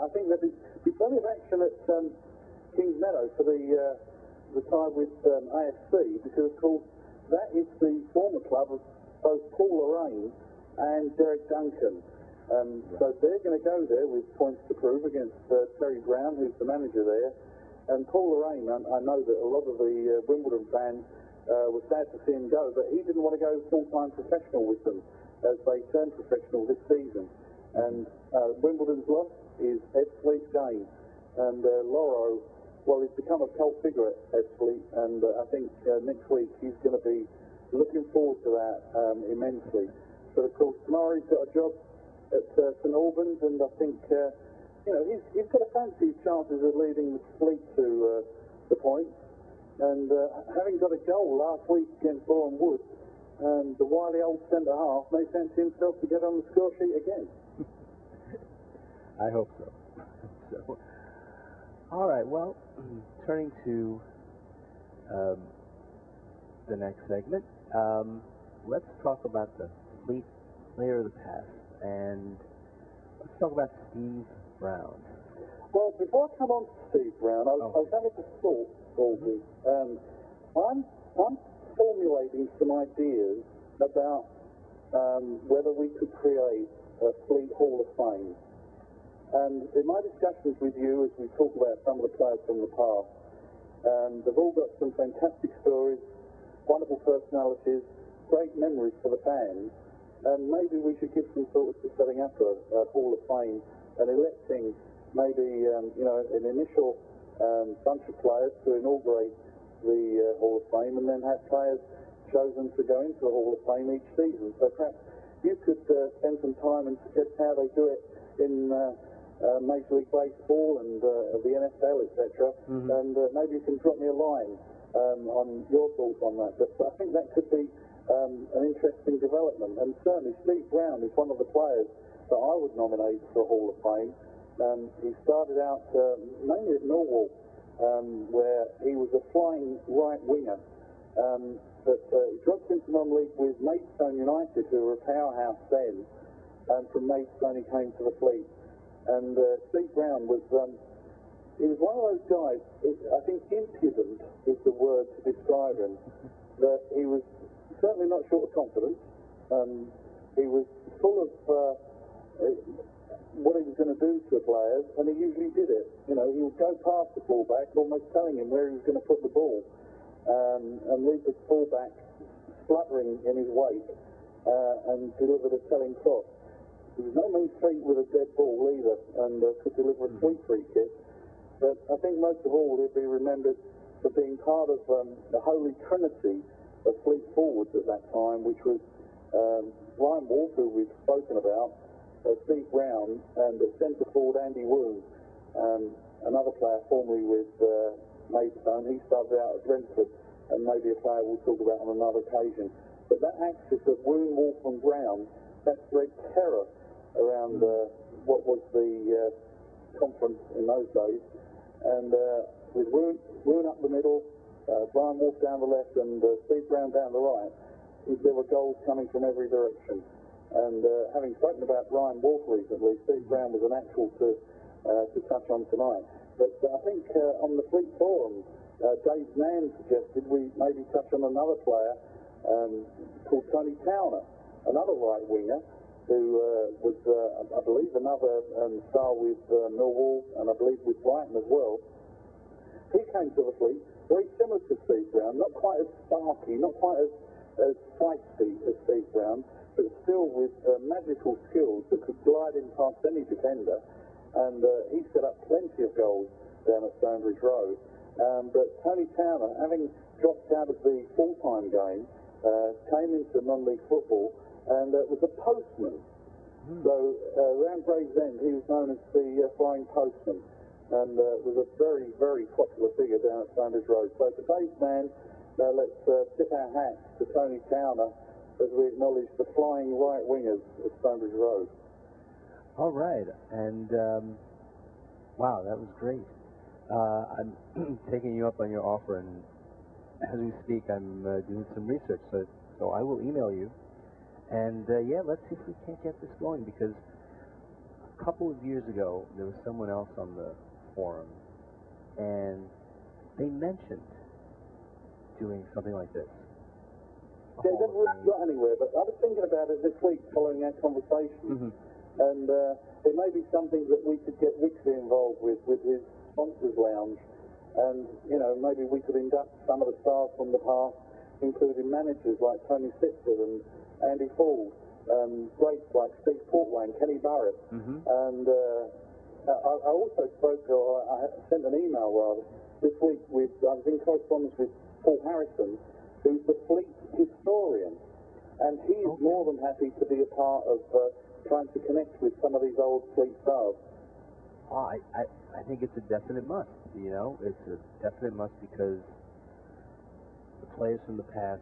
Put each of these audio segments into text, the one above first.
I think there'll be plenty of action at Kings Meadow for the tie with AFC, because of course that is the former club of both Paul Lorraine and Derek Duncan. So they're going to go there with points to prove against Terry Brown, who's the manager there. And Paul Lorraine, I know that a lot of the Wimbledon fans were sad to see him go, but he didn't want to go full-time professional with them as they turn professional this season. And Wimbledon's loss is Ebbsfleet's gain. And Loro, well, he's become a cult figure at Ebbsfleet, and I think next week he's going to be looking forward to that immensely. But of course, tomorrow he's got a job at St Albans, and I think he's got to fancy his chances of leading the fleet to the points. And having got a goal last week against Boreham Wood, and the wily old centre half may fancy himself to get on the score sheet again. I hope so. All right, well, turning to the next segment, let's talk about the fleet player of the past, and let's talk about Steve Brown. Well, before I come on to Steve Brown, I was having a thought, Goldie. I'm formulating some ideas about whether we could create a Fleet Hall of Fame. And in my discussions with you, as we talk about some of the players from the past, they've all got some fantastic stories, wonderful personalities, great memories for the fans, and maybe we should give some thoughts to setting up a Hall of Fame and electing maybe an initial bunch of players to inaugurate the Hall of Fame, and then have players chosen to go into the Hall of Fame each season. So perhaps you could spend some time and suggest how they do it in Major League Baseball and the NFL, etc. And maybe you can drop me a line on your thoughts on that. But I think that could be an interesting development. And certainly Steve Brown is one of the players that I would nominate for the Hall of Fame. He started out mainly at Millwall, where he was a flying right winger. But he dropped into non-league with Maidstone United, who were a powerhouse then. And from Maidstone he came to the Fleet. And Steve Brown was, he was one of those guys, I think impudent is the word to describe him, that he was certainly not short of confidence. He was full of what he was going to do to the players, and he usually did it. He would go past the fullback, almost telling him where he was going to put the ball, and leave the fullback spluttering in his wake, and deliver the telling cross. He was no mean feat with a dead ball either, and could deliver a sweet free kick. But I think most of all he'd be remembered for being part of the holy trinity of Fleet forwards at that time, which was Brian Wolf, who we've spoken about, Steve Brown, and centre forward Andy Woon, another player formerly with Maidstone. He started out at Brentford, and maybe a player we'll talk about on another occasion. But that axis of Woon, Wolf and Brown, that spread terror around what was the conference in those days. And with Woon up the middle, Brian Wolf down the left, and Steve Brown down the right, there were goals coming from every direction. And having spoken about Brian Wolf recently, Steve Brown was an actual to touch on tonight. But I think on the Fleet Forum, Dave Mann suggested we maybe touch on another player called Tony Towner, another right winger, who was, I believe, another star with Millwall, and I believe with Brighton as well. He came to the Fleet very similar to Steve Brown, not quite as sparky, not quite as feisty as Steve Brown, but still with magical skills that could glide in past any defender. And he set up plenty of goals down at Stonebridge Road. But Tony Towner, having dropped out of the full-time game, came into non-league football and was a postman. So around Gravesend he was known as the Flying Postman, and was a very, very popular figure down at Stonebridge Road. So today's man, let's tip our hats to Tony Towner as we acknowledge the flying right wingers at Stonebridge Road. All right, and wow, that was great. I'm taking you up on your offer, and as we speak, I'm doing some research, so I will email you. And yeah, let's see if we can't get this going, because couple of years ago, there was someone else on the forum, and they mentioned doing something like this. Yeah, it never really got anywhere, but I was thinking about it this week following our conversation, and it may be something that we could get Wixley involved with his sponsors lounge, and, you know, maybe we could induct some of the stars from the past, including managers like Tony Sitzer and Andy Ford, greats like Steve Portway and Kenny Barrett, and I also spoke, or I sent an email rather, this week with, I was in correspondence with Paul Harrison, who's the fleet historian, and he is more than happy to be a part of trying to connect with some of these old fleet stars. Oh, I think it's a definite must, you know. It's a definite must because the players from the past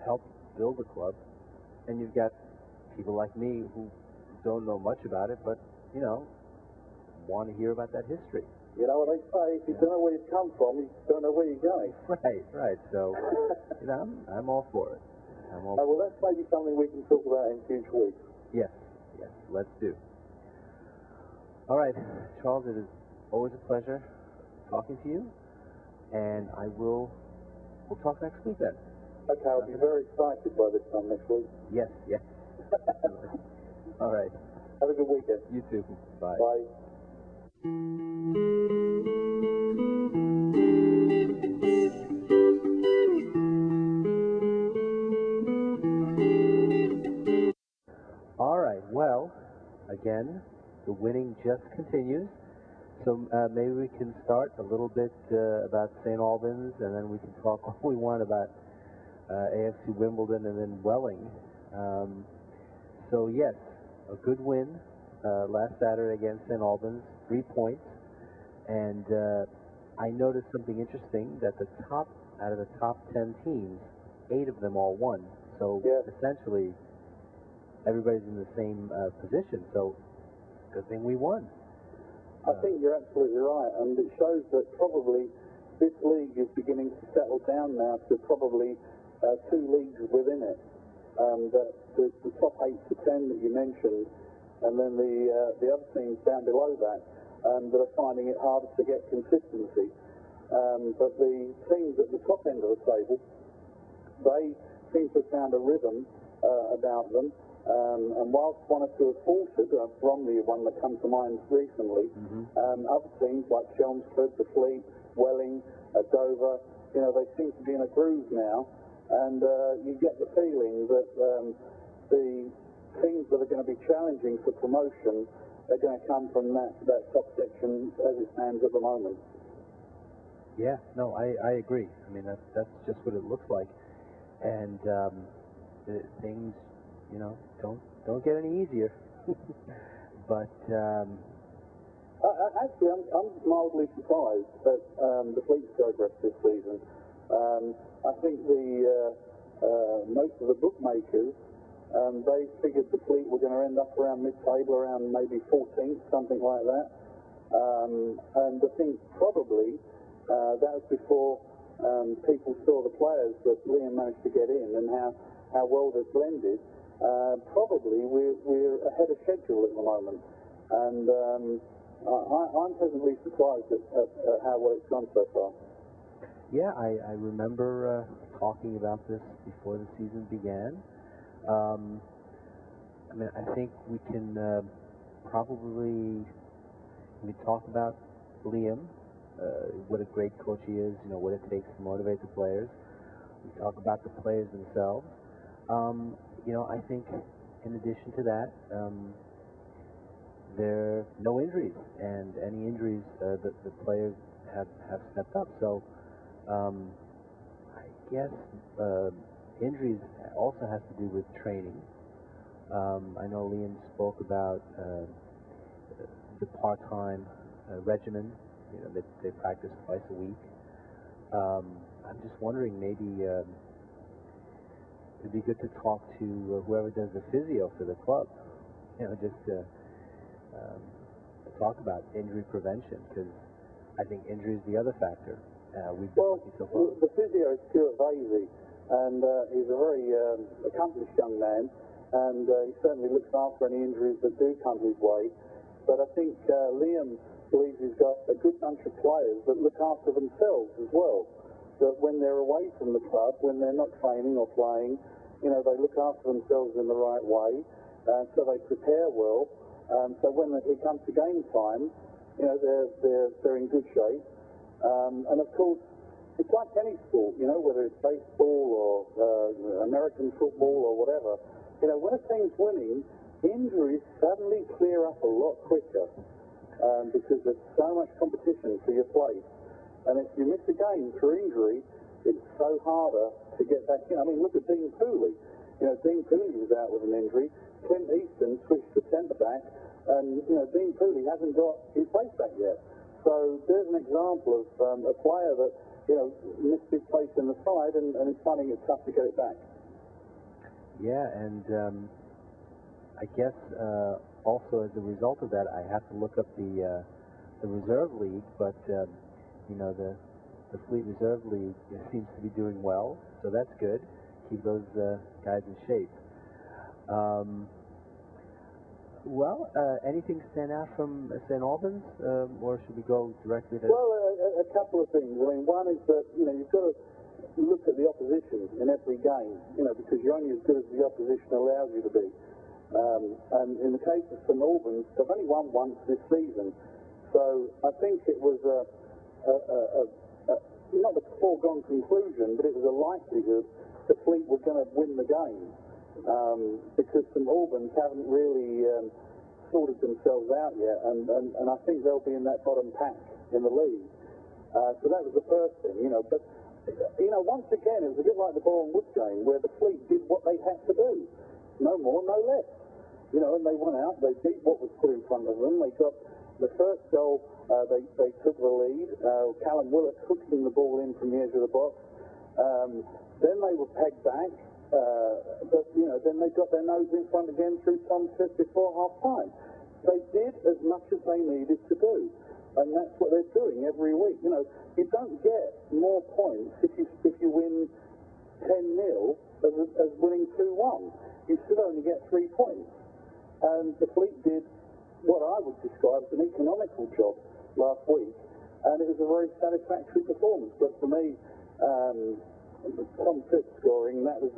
helped build the club, and you've got people like me who don't know much about it, but, you know, want to hear about that history. You know what they say, if you don't know where you've come from, you don't know where you're going. Right. So, you know, I'm all for it. Well, that's maybe something we can talk about in future weeks. Yes, let's do. All right, Charles, it is always a pleasure talking to you, and we'll talk next week then. Okay, I'll be very excited by this time next week. Yes. All right. Have a good weekend. You too. Bye. Bye. All right, well, again, the winning just continues. So maybe we can start a little bit about St. Albans, and then we can talk all we want about AFC Wimbledon and then Welling. So yes, a good win last Saturday against St. Albans, 3 points. And I noticed something interesting, that out of the top 10 teams, 8 of them all won. So essentially, everybody's in the same position. So good thing we won. I think you're absolutely right, and it shows that probably this league is beginning to settle down now to probably 2 leagues within it. That the top 8 to 10 that you mentioned, and then the other teams down below that are finding it harder to get consistency. But the teams at the top end of the table, they seem to have found a rhythm about them. And whilst 1 or 2 have faltered, Bromley, one that comes to mind recently, other teams like Chelmsford, the Fleet, Welling, Dover, you know, they seem to be in a groove now, and you get the feeling that the teams that are going to be challenging for promotion are going to come from that top section as it stands at the moment. Yeah, no, I agree. I mean, that's just what it looks like, and things, you know, don't get any easier. But actually, I'm mildly surprised at the Fleet's progress this season. I think most of the bookmakers, they figured the Fleet were going to end up around mid-table, around maybe 14th, something like that. And I think probably that was before people saw the players that Liam managed to get in and how well they've blended. Probably we're ahead of schedule at the moment, and I'm pleasantly surprised at how well it's gone so far. Yeah, I remember talking about this before the season began. I mean, I think we can probably talk about Liam, what a great coach he is, you know, what it takes to motivate the players. We talk about the players themselves. You know, I think in addition to that, there are no injuries, and any injuries, the players have stepped up. So I guess injuries also has to do with training. I know Liam spoke about the part-time regimen. You know, they practice twice a week. I'm just wondering, maybe it'd be good to talk to whoever does the physio for the club, you know, just to talk about injury prevention, because I think injury is the other factor. We've been looking so far. The physio is Stuart Vasey, and he's a very accomplished young man, and he certainly looks after any injuries that do come his way. but I think Liam believes he's got a good bunch of players that look after themselves as well. That when they're away from the club, when they're not training or playing, you know, they look after themselves in the right way, so they prepare well. So when it comes to game time, you know, they're in good shape. And of course, it's like any sport, you know, whether it's baseball or American football or whatever. You know, when a team's winning, injuries suddenly clear up a lot quicker because there's so much competition for your place. And if you miss a game through injury, it's so harder to get back in. I mean, look at Dean Pooley. You know, Dean Pooley was out with an injury. Clint Easton switched to centre back, and you know, Dean Pooley hasn't got his place back yet. So there's an example of a player that, you know, missed his place in the side and is finding it tough to get it back. Yeah, and I guess also as a result of that, I have to look up the reserve league, but you know, the Fleet Reserve League seems to be doing well, so that's good. Keep those guys in shape. Well, anything stand out from St. Albans, or should we go directly to... Well, a couple of things. I mean, one is that, you know, you've got to look at the opposition in every game, you know, because you're only as good as the opposition allows you to be. And in the case of St. Albans, they've only won once this season. So I think it was not a foregone conclusion, but it was a likelihood the Fleet were going to win the game. Because St. Albans haven't really sorted themselves out yet, and I think they'll be in that bottom pack in the league. So that was the first thing, you know. But, you know, once again, it was a bit like the Boreham Wood game, where the Fleet did what they had to do. No more, no less. You know, and they went out, they beat what was put in front of them. They got the first goal, they took the lead. Callum Willett hooking the ball in from the edge of the box. Then they were pegged back. But, you know, then they got their nose in front again through Tom Smith before half-time. They did as much as they needed to do, and that's what they're doing every week. You know, you don't get more points if you win 10-0 as winning 2-1. You still only get 3 points. And the Fleet did what I would describe as an economical job last week, and it was a very satisfactory performance. But for me, Tom Pitt scoring, that was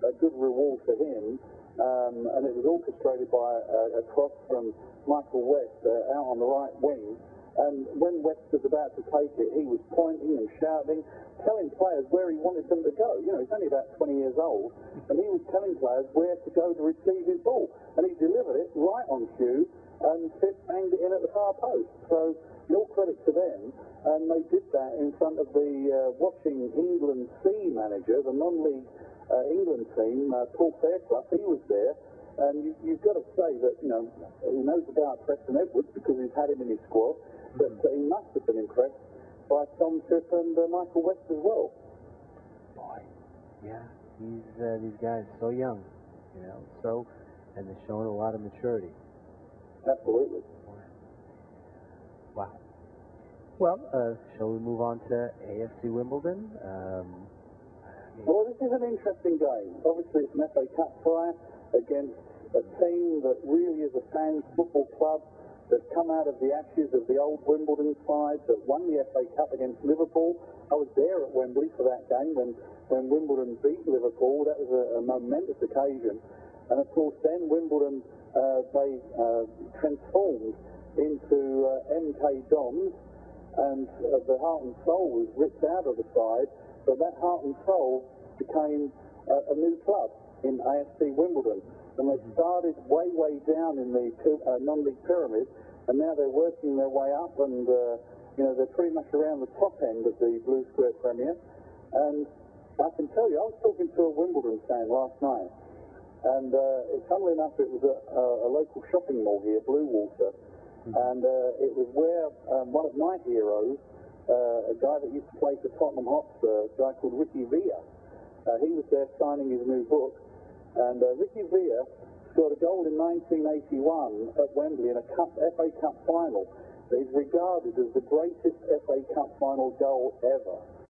a good reward for him, and it was orchestrated by a cross from Michael West out on the right wing. And when West was about to take it, he was pointing and shouting, telling players where he wanted them to go. You know, he's only about 20 years old, and he was telling players where to go to receive his ball. And he delivered it right on cue, and Pitt banged it in at the far post. So, all credit to them. And they did that in front of the watching England C manager, the non-league England team, Paul Fairclough. He was there, and you've got to say that, you know, he knows about Preston Edwards because he's had him in his squad, but he must have been impressed by Tom Tripp and Michael West as well. Boy, yeah, these guys so young, you know, and they're showing a lot of maturity. Absolutely. Wow. Well, shall we move on to AFC Wimbledon? Well, this is an interesting game. Obviously, it's an FA Cup tie against a team that really is a fans' football club that's come out of the ashes of the old Wimbledon side that won the FA Cup against Liverpool. I was there at Wembley for that game when Wimbledon beat Liverpool. That was a momentous occasion. And, of course, then Wimbledon, they transformed into MK Dons, and the heart and soul was ripped out of the side, but that heart and soul became a new club in AFC Wimbledon. And they started way, way down in the non-league pyramid, and now they're working their way up, and you know, they're pretty much around the top end of the Blue Square Premier. And I can tell you, I was talking to a Wimbledon fan last night, and funnily enough, it was a local shopping mall here, Blue Water, and it was where one of my heroes, a guy that used to play for Tottenham Hotspur, a guy called Ricky Villa, he was there signing his new book, and Ricky Villa scored a goal in 1981 at Wembley in a FA Cup final that is regarded as the greatest FA Cup final goal ever.